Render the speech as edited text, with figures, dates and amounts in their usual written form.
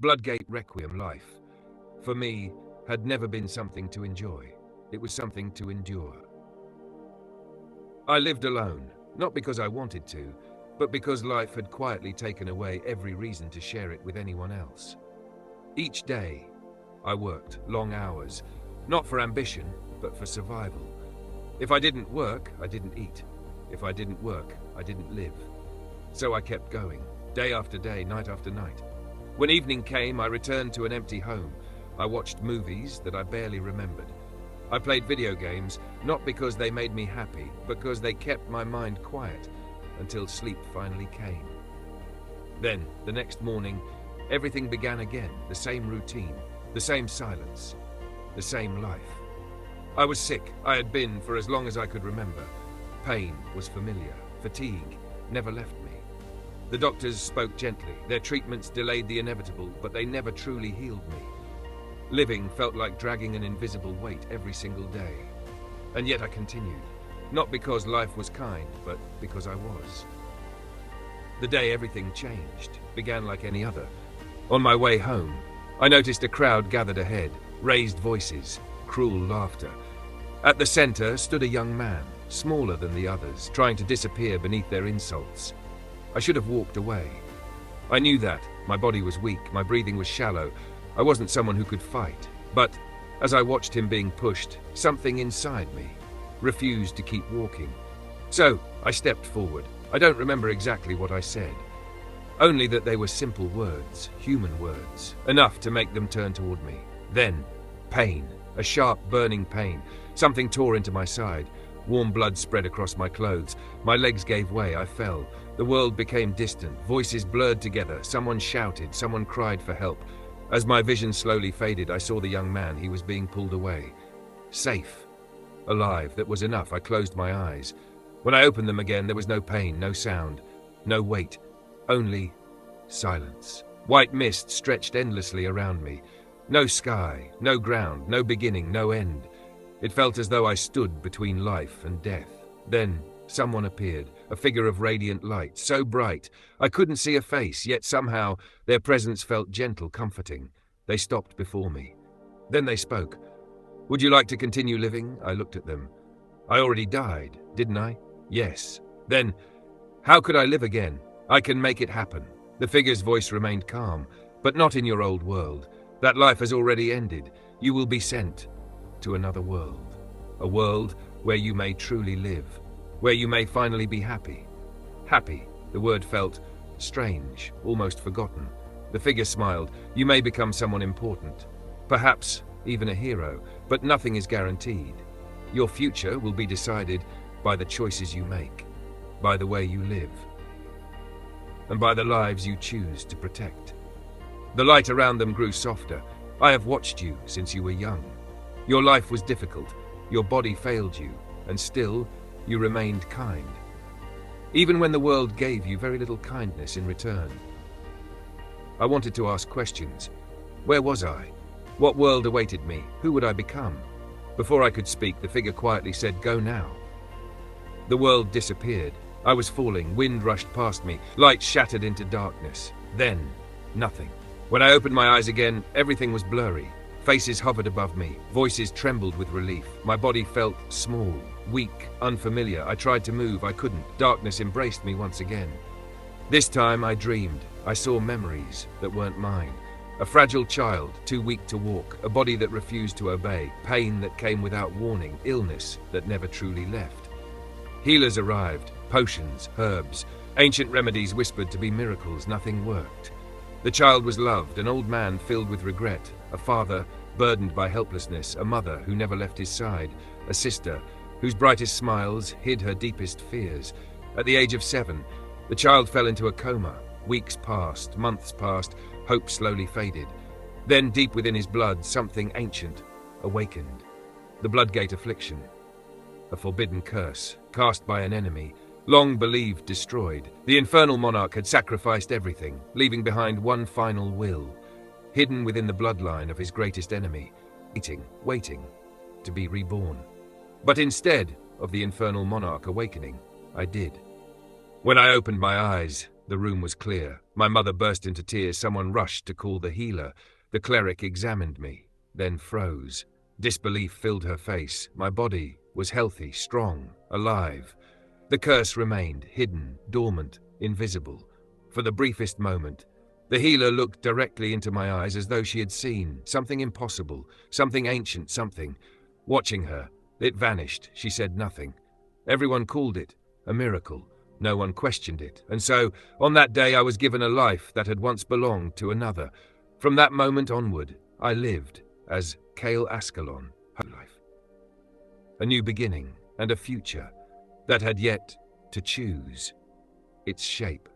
Bloodgate Requiem life, for me, had never been something to enjoy. It was something to endure. I lived alone, not because I wanted to, but because life had quietly taken away every reason to share it with anyone else. Each day, I worked long hours, not for ambition, but for survival. If I didn't work, I didn't eat. If I didn't work, I didn't live. So I kept going, day after day, night after night. When evening came, I returned to an empty home. I watched movies that I barely remembered. I played video games, not because they made me happy, because they kept my mind quiet until sleep finally came. Then, the next morning, everything began again, the same routine, the same silence, the same life. I was sick. I had been for as long as I could remember. Pain was familiar. Fatigue never left me. The doctors spoke gently. Their treatments delayed the inevitable, but they never truly healed me. Living felt like dragging an invisible weight every single day. And yet I continued. Not because life was kind, but because I was. The day everything changed began like any other. On my way home, I noticed a crowd gathered ahead, raised voices, cruel laughter. At the center stood a young man, smaller than the others, trying to disappear beneath their insults. I should have walked away. I knew that. My body was weak, my breathing was shallow. I wasn't someone who could fight. But as I watched him being pushed, something inside me refused to keep walking. So I stepped forward. I don't remember exactly what I said. Only that they were simple words, human words, enough to make them turn toward me. Then, pain, a sharp, burning pain. Something tore into my side. Warm blood spread across my clothes. My legs gave way. I fell. The world became distant. Voices blurred together. Someone shouted. Someone cried for help. As my vision slowly faded, I saw the young man. He was being pulled away. Safe. Alive. That was enough. I closed my eyes. When I opened them again, there was no pain, no sound, no weight. Only silence. White mist stretched endlessly around me. No sky, no ground, no beginning, no end. It felt as though I stood between life and death. Then someone appeared, a figure of radiant light, so bright I couldn't see a face, yet somehow their presence felt gentle, comforting. They stopped before me. Then they spoke. "Would you like to continue living?" I looked at them. I already died, didn't I? Yes. Then, how could I live again? I can make it happen. The figure's voice remained calm, but not in your old world. That life has already ended. You will be sent to another world. A world where you may truly live, where you may finally be happy. Happy, the word felt strange, almost forgotten. The figure smiled. You may become someone important, perhaps even a hero, but nothing is guaranteed. Your future will be decided by the choices you make, by the way you live, and by the lives you choose to protect. The light around them grew softer. I have watched you since you were young. Your life was difficult, your body failed you, and still you remained kind. Even when the world gave you very little kindness in return. I wanted to ask questions. Where was I? What world awaited me? Who would I become? Before I could speak, the figure quietly said, "Go now." The world disappeared. I was falling. Wind rushed past me. Light shattered into darkness. Then, nothing. When I opened my eyes again, everything was blurry. Faces hovered above me. Voices trembled with relief. My body felt small, weak, unfamiliar. I tried to move. I couldn't. Darkness embraced me once again. This time I dreamed. I saw memories that weren't mine. A fragile child, too weak to walk. A body that refused to obey. Pain that came without warning. Illness that never truly left. Healers arrived. Potions, herbs, ancient remedies whispered to be miracles. Nothing worked. The child was loved, an old man filled with regret, a father burdened by helplessness, a mother who never left his side, a sister whose brightest smiles hid her deepest fears. At the age of 7, the child fell into a coma. Weeks passed, months passed, hope slowly faded. Then, deep within his blood, something ancient awakened. The Bloodgate affliction, a forbidden curse, cast by an enemy, long believed destroyed. The infernal monarch had sacrificed everything, leaving behind one final will, hidden within the bloodline of his greatest enemy, waiting to be reborn. But instead of the infernal monarch awakening, I did. When I opened my eyes, The room was clear. My mother burst into tears. Someone rushed to call the healer. The cleric examined me, then froze. Disbelief filled her face. My body was healthy, strong, alive. The curse remained, hidden, dormant, invisible. For the briefest moment, the healer looked directly into my eyes as though she had seen something impossible, something ancient, something. Watching her, it vanished. She said nothing. Everyone called it a miracle. No one questioned it. And so, on that day, I was given a life that had once belonged to another. From that moment onward, I lived as Kael Ascalon, life. A new beginning and a future that had yet to choose its shape.